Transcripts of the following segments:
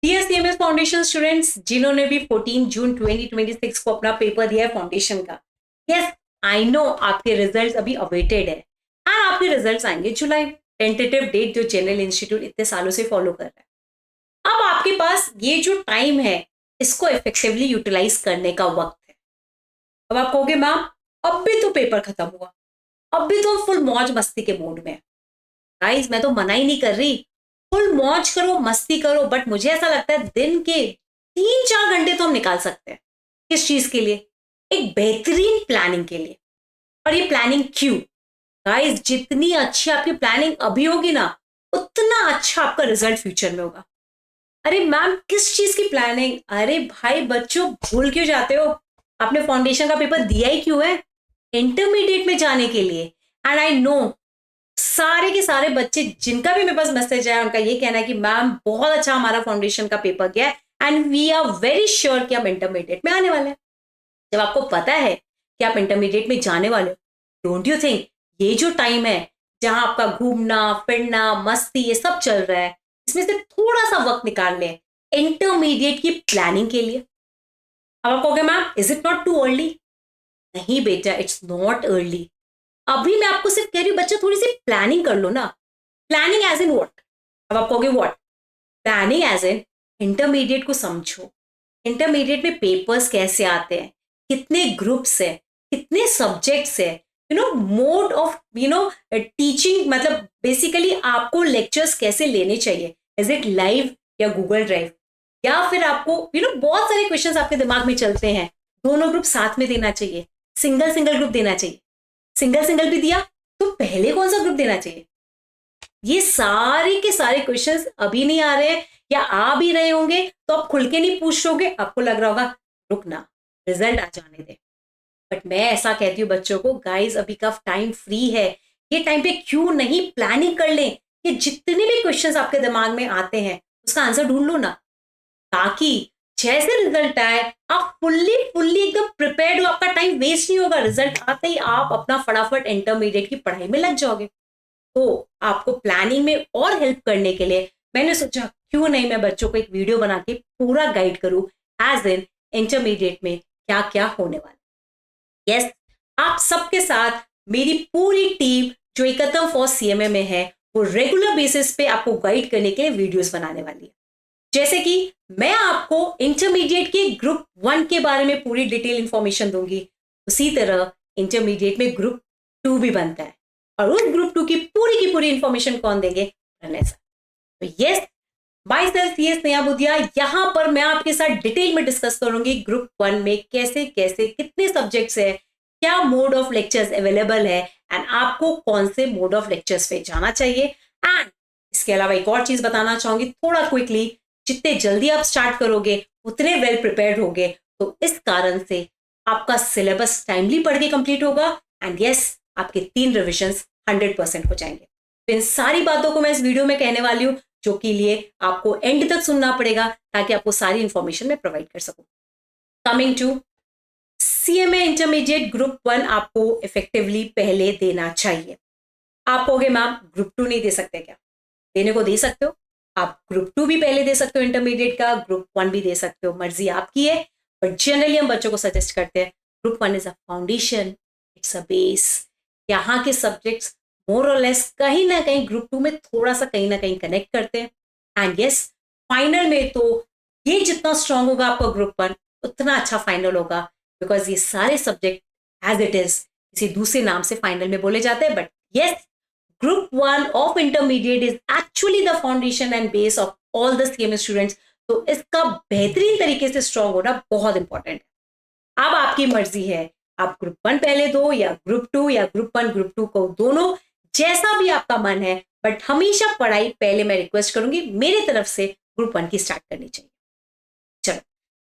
Dear CMS foundation students, जिन्होंने भी 14 जून 2026 को अपना पेपर दिया है फाउंडेशन का, यस आई नो आपके रिजल्ट्स अभी अवेटेड है एंड आपके रिजल्ट्स आएंगे जुलाई, टेंटेटिव डेट जो जनरल इंस्टीट्यूट इतने सालों से फॉलो कर रहा है। अब आपके पास ये जो टाइम है, इसको इफेक्टिवली यूटिलाइज करने का वक्त है। अब आप कहोगे मैम, अब भी तो पेपर खत्म हुआ, अब भी तो फुल मौज मस्ती के मूड में है। गाइस, मैं तो मना ही नहीं कर रही, फुल मौज करो, मस्ती करो, बट मुझे ऐसा लगता है दिन के 3-4 घंटे तो हम निकाल सकते हैं। किस चीज के लिए? एक बेहतरीन प्लानिंग के लिए। और ये प्लानिंग क्यों? गाइस, जितनी अच्छी आपकी प्लानिंग अभी होगी ना, उतना अच्छा आपका रिजल्ट फ्यूचर में होगा। अरे मैम, किस चीज की प्लानिंग? अरे भाई बच्चों, भूल क्यों जाते हो? आपने फाउंडेशन का पेपर दिया ही क्यों है? इंटरमीडिएट में जाने के लिए। एंड आई नो सारे के सारे बच्चे जिनका भी मेरे पास मैसेज आया, उनका ये कहना है कि मैम बहुत अच्छा हमारा फाउंडेशन का पेपर गया है and we are very sure कि हम इंटरमीडिएट में आने वाले हैं। जब आपको पता है कि आप इंटरमीडिएट में जाने वाले हो, डोंट यू थिंक ये जो टाइम है जहां आपका घूमना फिरना मस्ती ये सब चल रहा है, इसमें से थोड़ा सा वक्त निकाल लें इंटरमीडिएट की प्लानिंग के लिए। अब आप कहोगे ma'am, is it not too early? नहीं बेटा, इट्स नॉट अर्ली। अभी मैं आपको सिर्फ कह रही हूँ बच्चा, थोड़ी सी प्लानिंग कर लो ना। Planning as in what? अब आप कहोगे what? Planning as in intermediate को समझो। इंटरमीडिएट में पेपर्स कैसे आते हैं, कितने ग्रुप्स है, कितने सब्जेक्ट्स है, मोड ऑफ टीचिंग, मतलब बेसिकली आपको लेक्चर्स कैसे लेने चाहिए। इज इट लाइव या गूगल ड्राइव? या फिर आपको बहुत सारे क्वेश्चंस आपके दिमाग में चलते हैं, दोनों ग्रुप साथ में देना चाहिए, सिंगल सिंगल ग्रुप देना चाहिए। सिंगल सिंगल भी दिया तो पहले कौन सा ग्रुप देना चाहिए? ये सारे के सारे क्वेश्चंस अभी नहीं आ रहे हैं, या आ भी रहे होंगे तो आप खुल के नहीं पूछ रहोगे, आपको लग रहा होगा रुकना, रिजल्ट आ जाने दे। बट मैं ऐसा कहती हूँ बच्चों को, गाइस अभी का टाइम फ्री है, ये टाइम पे क्यों नहीं प्लानिंग कर लें कि जितने भी क्वेश्चंस आपके दिमाग में आते हैं उसका आंसर ढूंढ लो ना, ताकि जैसे रिजल्ट आए आप फुल्ली फुल्ली एकदम प्रिपेयर्ड हो, आपका टाइम वेस्ट नहीं होगा। रिजल्ट आते ही आप अपना फटाफट इंटरमीडिएट की पढ़ाई में लग जाओगे। तो आपको प्लानिंग में और हेल्प करने के लिए मैंने सोचा क्यों नहीं मैं बच्चों को एक वीडियो बना के पूरा गाइड करूं एज इन इंटरमीडिएट में क्या क्या होने वाला। यस, आप सबके साथ मेरी पूरी टीम जो एकत्र फॉर सीएमए में है, वो रेगुलर बेसिस पे आपको गाइड करने के लिए वीडियोस बनाने वाली है। जैसे कि मैं आपको इंटरमीडिएट के ग्रुप 1 के बारे में पूरी डिटेल इंफॉर्मेशन दूंगी, उसी तरह इंटरमीडिएट में ग्रुप 2 भी बनता है, और उस ग्रुप 2 की पूरी इंफॉर्मेशन कौन देंगे? प्रणय सर। तो yes, myself CS Neha Budhia, यहां पर मैं आपके साथ डिटेल में डिस्कस करूंगी ग्रुप 1 में कैसे कैसे कितने सब्जेक्ट्स है, क्या मोड ऑफ लेक्चर्स अवेलेबल है, एंड आपको कौन से मोड ऑफ लेक्चर्स पे जाना चाहिए। एंड इसके अलावा एक और चीज बताना चाहूंगी थोड़ा क्विकली, जितने जल्दी आप स्टार्ट करोगे उतने वेल प्रिपेयर्ड होगे, तो इस कारण से आपका सिलेबस टाइमली पढ़ के कंप्लीट होगा एंड यस, आपके 3 रिविजन्स 100% हो जाएंगे। तो इन सारी बातों को मैं इस वीडियो में कहने वाली हूँ, जो के लिए आपको एंड तक सुनना पड़ेगा ताकि आपको सारी इंफॉर्मेशन मैं प्रोवाइड कर सकूं। Coming to CMA intermediate group 1, आपको इफेक्टिवली पहले देना चाहिए। आप कहोगे मैम ग्रुप 2 नहीं दे सकते क्या? देने को दे सकते हो, आप ग्रुप 2 भी पहले दे सकते हो इंटरमीडिएट का, ग्रुप 1 भी दे सकते हो, मर्जी आपकी है। बट जनरली हम बच्चों को सजेस्ट करते हैं group 1 is a foundation, it's a base. यहाँ के सब्जेक्ट्स मोर और लेस कहीं ना कहीं ग्रुप 2 में थोड़ा सा कहीं ना कहीं कनेक्ट करते हैं। एंड यस, फाइनल में तो ये जितना स्ट्रांग होगा आपका ग्रुप 1, उतना अच्छा फाइनल होगा, बिकॉज ये सारे सब्जेक्ट एज इट इज किसी दूसरे नाम से फाइनल में बोले जाते हैं। But yes, Group 1 of intermediate is actually the foundation and base of all the CMA students. तो इसका बेहतरीन तरीके से स्ट्रॉन्ग होना बहुत इंपॉर्टेंट है। अब आपकी मर्जी है, आप ग्रुप 1 पहले दो या ग्रुप 2 या ग्रुप 1 ग्रुप 2 को दोनों, जैसा भी आपका मन है। बट हमेशा पढ़ाई पहले मैं रिक्वेस्ट करूंगी मेरी तरफ से ग्रुप 1 की स्टार्ट करनी चाहिए। चलो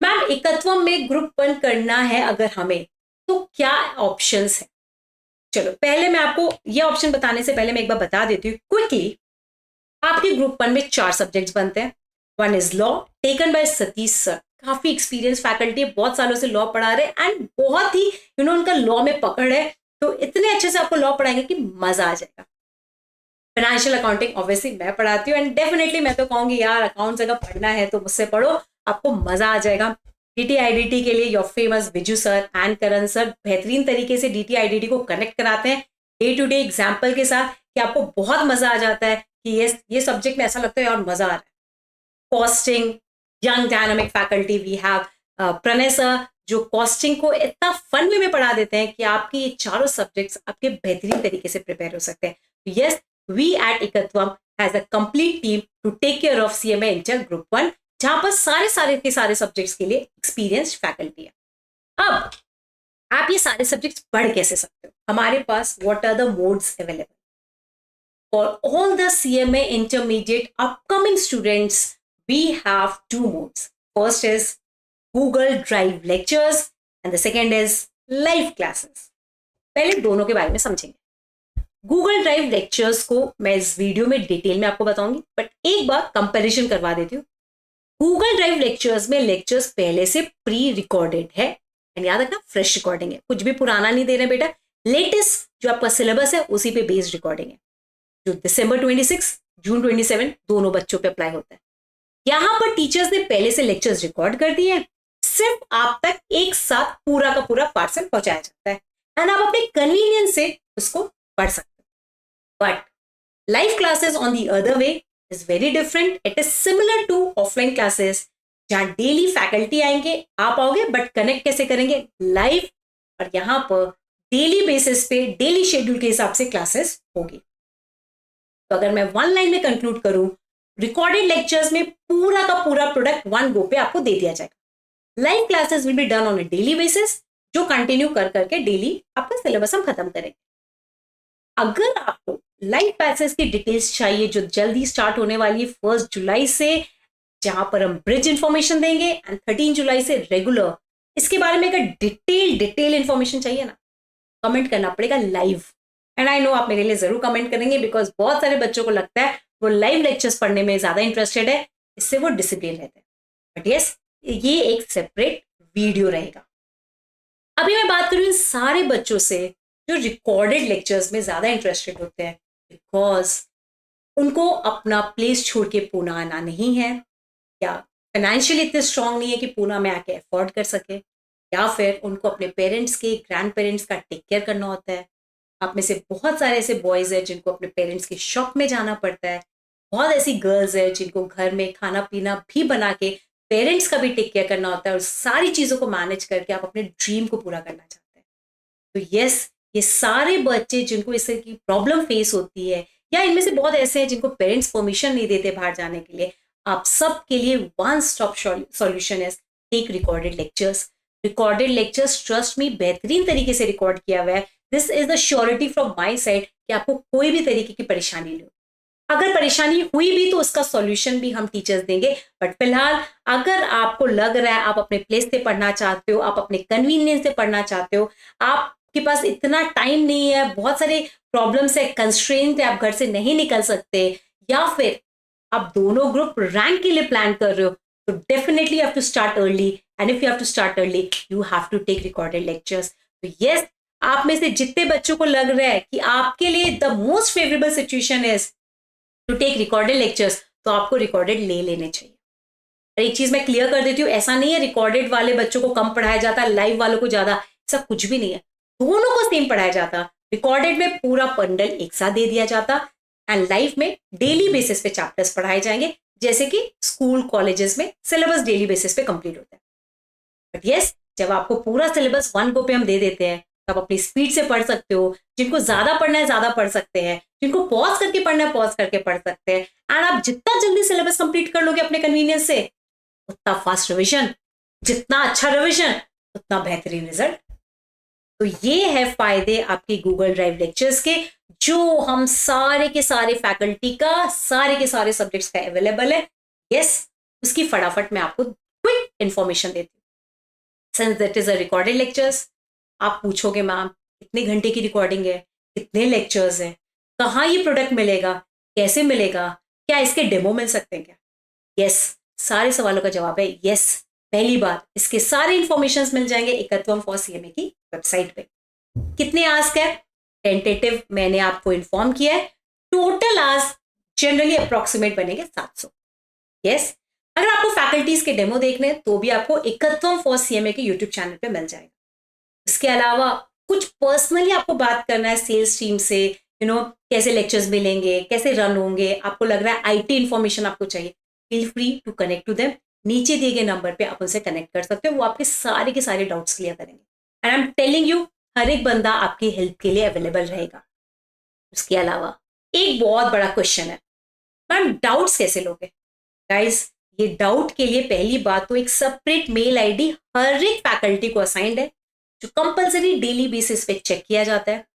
मैम, एकत्व में ग्रुप 1 करना है अगर हमें, तो क्या ऑप्शंस है? चलो पहले मैं आपको ये ऑप्शन बताने से पहले मैं एक बार बता देती हूँ क्विकली। आपके ग्रुप 1 में 4 सब्जेक्ट्स बनते हैं। 1 is law, taken by Satish sir, काफी एक्सपीरियंस फैकल्टी, बहुत सालों से लॉ पढ़ा रहे एंड बहुत ही उनका लॉ में पकड़ है, तो इतने अच्छे से आपको लॉ पढ़ाएंगे कि मजा आ जाएगा। फाइनेंशियल अकाउंटिंग ऑब्वियसली मैं पढ़ाती हूँ, एंड डेफिनेटली मैं तो कहूंगी यार अकाउंट्स अगर पढ़ना है तो मुझसे पढ़ो, आपको मजा आ जाएगा। DTIDT के लिए your famous Biju sir and Karan sir बेहतरीन तरीके से DTIDT को कनेक्ट कराते हैं डे टू डे एग्जाम्पल के साथ, कि आपको बहुत मजा आ जाता है कि ये सब्जेक्ट में ऐसा लगता है और मजा आ रहा है। Costing, young dynamic faculty we have Pranay sir, जो कॉस्टिंग को इतना फन वे में पढ़ा देते हैं कि आपकी ये चारों सब्जेक्ट्स आपके बेहतरीन तरीके से प्रिपेयर हो सकते हैं। Yes, we at Ekatvam has a complete team to take care of CMA inter group 1, जहां पर सारे के सारे सब्जेक्ट्स के लिए एक्सपीरियंस्ड फैकल्टी है। अब आप ये सारे सब्जेक्ट्स पढ़ कैसे सकते हो? हमारे पास what are the modes available for all the CMA intermediate upcoming students? We have two modes. First is Google Drive lectures and the second is live classes. पहले दोनों के बारे में समझेंगे। Google Drive lectures को मैं इस वीडियो में डिटेल में आपको बताऊंगी, बट एक बार कंपैरिजन करवा देती हूँ। Google Drive lectures में लेक्चर्स पहले से प्री रिकॉर्डेड है, एंड याद रखना फ्रेश रिकॉर्डिंग है, कुछ भी पुराना नहीं दे रहे बेटा, लेटेस्ट जो आपका सिलेबस है उसी पे बेस्ड रिकॉर्डिंग है, जो December 26, June 27 दोनों बच्चों पे अप्लाई होता है। यहां पर टीचर्स ने पहले से लेक्चर्स रिकॉर्ड कर दिए हैं, सिर्फ आप तक एक साथ पूरा का पूरा पार्सल पहुंचाया जाता है, एंड आप अपने कन्वीनियंस से उसको पढ़ सकते हो। But live classes on the other way is very different. It is similar to offline classes, जहां डेली फैकल्टी आएंगे, आप आओगे, बट कनेक्ट कैसे करेंगे? लाइव, और यहां पर डेली बेसिस पे डेली शेड्यूल के हिसाब से क्लासेस होगी। तो अगर मैं वन लाइन में कंक्लूड करूं, रिकॉर्डेड लेक्चर्स में पूरा का पूरा प्रोडक्ट वन गो पे आपको दे दिया जाएगा। Live classes will be done on a daily basis, जो कंटिन्यू कर करके डेली आपका सिलेबस हम खत्म करेंगे। अगर आपको लाइव क्लासेस की डिटेल्स चाहिए जो जल्दी स्टार्ट होने वाली है 1 जुलाई से, जहां पर हम ब्रिज इंफॉर्मेशन देंगे, एंड 13 जुलाई से रेगुलर, इसके बारे में अगर डिटेल इंफॉर्मेशन चाहिए ना, कमेंट करना पड़ेगा लाइव। एंड आई नो आप मेरे लिए जरूर कमेंट करेंगे, बिकॉज बहुत सारे बच्चों को लगता है वो लाइव लेक्चर्स पढ़ने में ज्यादा इंटरेस्टेड है, इससे वो डिसिप्लिन रहते हैं। बट यस, ये एक सेपरेट वीडियो रहेगा। अभी मैं बात करूं इन सारे बच्चों से जो रिकॉर्डेड लेक्चर्स में ज्यादा इंटरेस्टेड होते हैं, बिकॉज उनको अपना प्लेस छोड़ के पूना आना नहीं है, या फाइनेंशियली इतने स्ट्रांग नहीं है कि पूना में आके अफोर्ड कर सके, या फिर उनको अपने पेरेंट्स के, ग्रैंड पेरेंट्स का टेक केयर करना होता है। आप में से बहुत सारे ऐसे बॉयज़ हैं जिनको अपने पेरेंट्स के शॉप में जाना पड़ता है, बहुत ऐसी गर्ल्स हैं जिनको घर में खाना पीना भी बना के पेरेंट्स का भी टेक केयर करना होता है, और सारी चीज़ों को मैनेज करके आप अपने ड्रीम को पूरा करना चाहते हैं। तो यस, ये सारे बच्चे जिनको इस तरह की प्रॉब्लम फेस होती है, या इनमें से बहुत ऐसे हैं जिनको पेरेंट्स परमिशन नहीं देते बाहर जाने के लिए, आप सब के लिए वन स्टॉप सॉल्यूशन है take recorded lectures. Recorded lectures, trust me, बेहतरीन तरीके से रिकॉर्ड किया हुआ है। This is the surety from my side कि आपको कोई भी तरीके की परेशानी नहीं हो। अगर परेशानी हुई भी तो उसका सॉल्यूशन भी हम टीचर्स देंगे, बट फिलहाल अगर आपको लग रहा है आप अपने प्लेस से पढ़ना चाहते हो, आप अपने कन्वीनियंस से पढ़ना चाहते हो, आपके पास इतना टाइम नहीं है, बहुत सारे प्रॉब्लम्स है, कंस्ट्रेंट है, आप घर से नहीं निकल सकते, या फिर आप दोनों ग्रुप रैंक के लिए प्लान कर रहे हो, तो definitely you have to start early, and if you have to start early you have to take recorded lectures. तो यस, आप में से जितने बच्चों को लग रहा है कि आपके लिए the most favourable situation is to take recorded lectures, तो आपको रिकॉर्डेड ले लेने चाहिए। और एक चीज मैं क्लियर कर देती हूँ, ऐसा नहीं है रिकॉर्डेड वाले बच्चों को कम पढ़ाया जाता है, लाइव वालों को ज्यादा, ऐसा कुछ भी नहीं है, दोनों को सेम पढ़ाया जाता। रिकॉर्डेड में पूरा बंडल एक साथ दे दिया जाता, एंड लाइव में डेली बेसिस पे चैप्टर्स पढ़ाए जाएंगे, जैसे कि स्कूल कॉलेजेस में सिलेबस डेली बेसिस पे कंप्लीट होता है। बट यस, जब आपको पूरा सिलेबस वन गो पे हम दे देते हैं, तो आप अपनी स्पीड से पढ़ सकते हो। जिनको ज्यादा पढ़ना है ज्यादा पढ़ सकते हैं, जिनको पॉज करके पढ़ना है पॉज करके पढ़ सकते हैं, एंड आप जितना जल्दी सिलेबस कंप्लीट कर लोगे अपने कन्वीनियंस से, उतना फास्ट रिविजन, जितना अच्छा रिविजन उतना बेहतरीन रिजल्ट। तो ये है फायदे आपके गूगल ड्राइव लेक्चर्स के, जो हम सारे के सारे फैकल्टी का, सारे के सारे सब्जेक्ट्स का अवेलेबल है। यस, उसकी फटाफट मैं आपको क्विक इंफॉर्मेशन देती हूँ। Since that is a recorded lectures, आप पूछोगे मैम कितने घंटे की रिकॉर्डिंग है, कितने लेक्चर्स हैं, कहाँ ये प्रोडक्ट मिलेगा, कैसे मिलेगा, क्या इसके डेमो मिल सकते हैं क्या? यस, सारे सवालों का जवाब है यस। पहली बात, इसके सारे इंफॉर्मेशन मिल जाएंगे एकत्वम फॉर CMA की वेबसाइट पे। कितने आस्क है टेंटेटिव मैंने आपको इन्फॉर्म किया है, टोटल आवर्स जनरली अप्रोक्सीमेट बनेंगे 700। यस, अगर आपको फैकल्टीज के डेमो देखने हैं तो भी आपको एकत्वम फॉर सीएमए के यूट्यूब चैनल पे मिल जाएगा। इसके अलावा कुछ पर्सनली आपको बात करना है सेल्स टीम से, कैसे लेक्चर्स मिलेंगे, कैसे रन होंगे, आपको लग रहा है आईटी इन्फॉर्मेशन आपको चाहिए, feel free to connect to them. नीचे दिए गए नंबर पे आप उनसे कनेक्ट कर सकते हो, वो आपके सारे के सारे डाउट्स क्लियर करेंगे। And I am telling you, हर एक बंदा आपकी हेल्प के लिए अवेलेबल रहेगा। उसके अलावा एक बहुत बड़ा क्वेश्चन है, मैम डाउट्स कैसे लोगे? गाइज, ये डाउट के लिए पहली बात तो एक सेपरेट मेल आईडी हर एक फैकल्टी को असाइंड है, जो कंपलसरी डेली बेसिस पे चेक किया जाता है।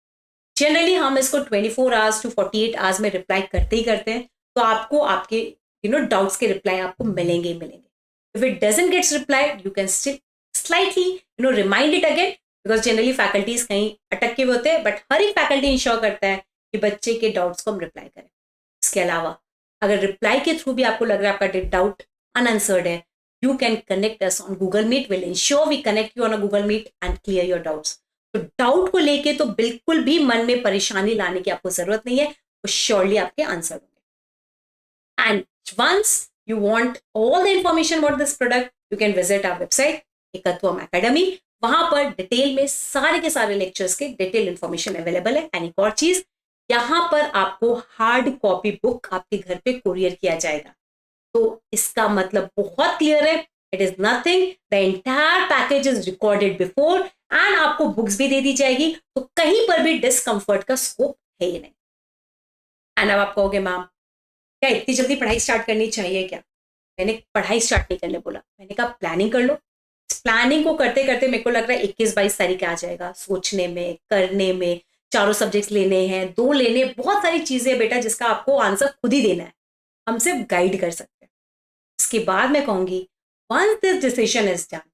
जनरली हम इसको 24 आवर्स टू 48 आवर्स में रिप्लाई करते ही करते हैं, तो आपको आपके डाउट्स के रिप्लाई आपको मिलेंगे ही मिलेंगे। If it doesn't gets replied, you can still slightly remind it again, because generally faculties कहीं अटक के होते हैं, बट हर एक फैकल्टी इंश्योर करता है कि बच्चे के डाउट्स को हम रिप्लाई करें। इसके अलावा अगर रिप्लाई के थ्रू भी आपको लग रहा है आपका डाउट अनआंसर्ड है, you can connect us on Google Meet. We'll ensure we connect you on a Google Meet and clear your doubts. तो डाउट को लेके तो बिल्कुल भी मन में परेशानी लाने की आपको जरूरत नहीं है, वो श्योरली आपके आंसर होंगे। And once you want all the information about this product, you can visit our website Ekatvam academy. वहां पर डिटेल में सारे के सारे लेक्चर्स के डिटेल इंफॉर्मेशन अवेलेबल है। एंड एक और चीज, यहाँ पर आपको हार्ड कॉपी बुक आपके घर पे कुरियर किया जाएगा। तो इसका मतलब बहुत क्लियर है, it is nothing, the entire package is recorded before, and आपको बुक्स भी दे दी जाएगी, तो कहीं पर भी डिस्कंफर्ट का स्कोप है ही नहीं। एंड अब आप कहोगे मैम क्या इतनी जल्दी पढ़ाई स्टार्ट करनी चाहिए क्या? मैंने पढ़ाई स्टार्ट नहीं करने बोला, मैंने कहा प्लानिंग कर लो। प्लानिंग को करते करते मेरे को लग रहा है 21-22 तारीख आ जाएगा, सोचने में, करने में, चारों सब्जेक्ट्स लेने हैं, 2 लेने, बहुत सारी चीजें बेटा जिसका आपको आंसर खुद ही देना है, हम सिर्फ गाइड कर सकते हैं। इसके बाद मैं कहूंगी, once this decision is done,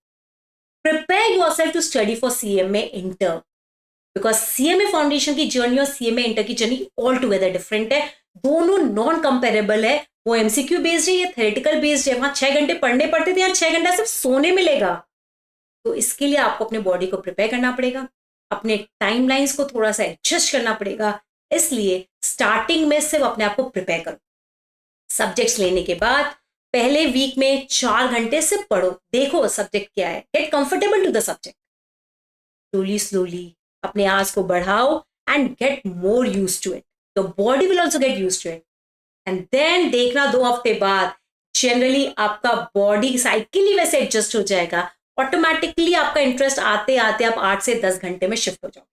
prepare yourself to study for CMA Inter, because CMA foundation की जर्नी और CMA इंटर की जर्नी ऑल टुगेदर डिफरेंट है, दोनों नॉन कंपेरेबल है। वो MCQ बेस्ड है, ये थेरेटिकल बेस्ड है। वहां 6 घंटे पढ़ने पड़ते थे, यहाँ 6 घंटा सिर्फ सोने मिलेगा। तो इसके लिए आपको अपने बॉडी को प्रिपेयर करना पड़ेगा, अपने टाइमलाइंस को थोड़ा सा एडजस्ट करना पड़ेगा। इसलिए स्टार्टिंग में सिर्फ अपने आप को प्रिपेयर करो। सब्जेक्ट्स लेने के बाद पहले वीक में 4 घंटे सिर्फ पढ़ो, देखो सब्जेक्ट क्या है, get comfortable to the subject. Slowly अपने आस को बढ़ाओ and get more used to it, तो body will also get used to it. And then देखना 2 हफ्ते बाद जनरली आपका बॉडी साइकिल ही वैसे एडजस्ट हो जाएगा, ऑटोमेटिकली आपका इंटरेस्ट आते आते आप 8 से 10 घंटे में शिफ्ट हो जाओगे।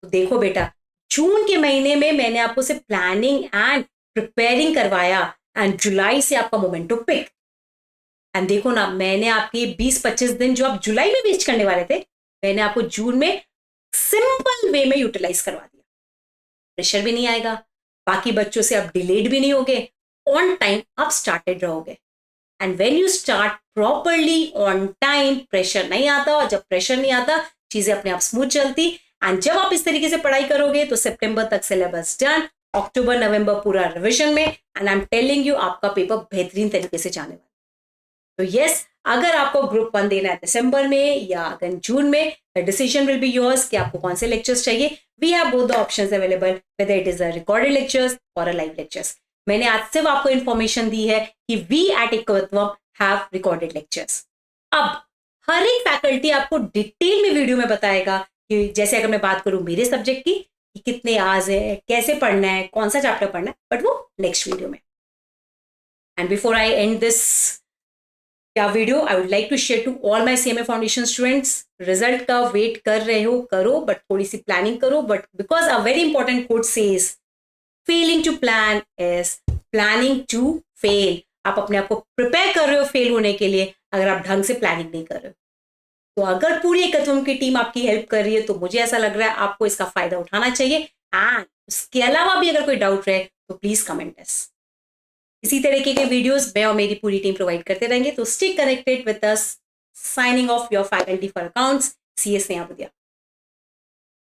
तो देखो बेटा, जून के महीने में मैंने आपको सिर्फ प्लानिंग एंड प्रिपेयरिंग करवाया, एंड जुलाई से आपका मोमेंटो पिक। एंड देखो ना, मैंने आपके 20-25 दिन जो आप जुलाई में वेस्ट करने वाले थे, मैंने आपको जून में सिंपल वे में यूटिलाइज करवा दिया। प्रेशर भी नहीं आएगा, बाकी बच्चों से आप डिलेड भी नहीं होगे, ऑन टाइम आप स्टार्टेड रहोगे। And when you start properly on time, pressure नहीं आता, और जब प्रेशर नहीं आता चीजें अपने आप स्मूथ चलती। एंड जब आप इस तरीके से पढ़ाई करोगे तो सितंबर तक सिलेबस डन, अक्टूबर नवंबर पूरा रिवीजन में, and I am telling you आपका पेपर बेहतरीन तरीके से जाने वाला। तो यस, अगर आपको ग्रुप 1 देना है दिसंबर में या अगर जून में, the decision will be yours कि आपको कौन से लेक्चर्स चाहिए। We have both the options available, whether it is a recorded lectures और अ लाइव लेक्चर्स। मैंने आज सिर्फ आपको इन्फॉर्मेशन दी है कि we at Ekatvam have recorded lectures. अब हर एक फैकल्टी आपको डिटेल में वीडियो में बताएगा कि जैसे अगर मैं बात करूं मेरे सब्जेक्ट की, कि कितने आवर्स है, कैसे पढ़ना है, कौन सा चैप्टर पढ़ना है, बट वो नेक्स्ट वीडियो में। And before I end this video, I would like to share to all my CMA foundation students, result का वेट कर रहे हो करो, बट थोड़ी सी प्लानिंग करो। But because a very important quote says failing to plan is planning to fail. आप अपने आप को प्रिपेयर कर रहे हो फेल होने के लिए अगर आप ढंग से प्लानिंग नहीं कर रहे हो। तो अगर पूरी एकत्वम की टीम आपकी हेल्प कर रही है तो मुझे ऐसा लग रहा है आपको इसका फायदा उठाना चाहिए। एंड उसके अलावा भी अगर कोई डाउट रहे तो प्लीज कमेंट अस। इसी तरीके के वीडियोस मैं और मेरी पूरी टीम प्रोवाइड करते रहेंगे, तो stay connected with us. Signing off your faculty for accounts, CS Sneha Budhiya.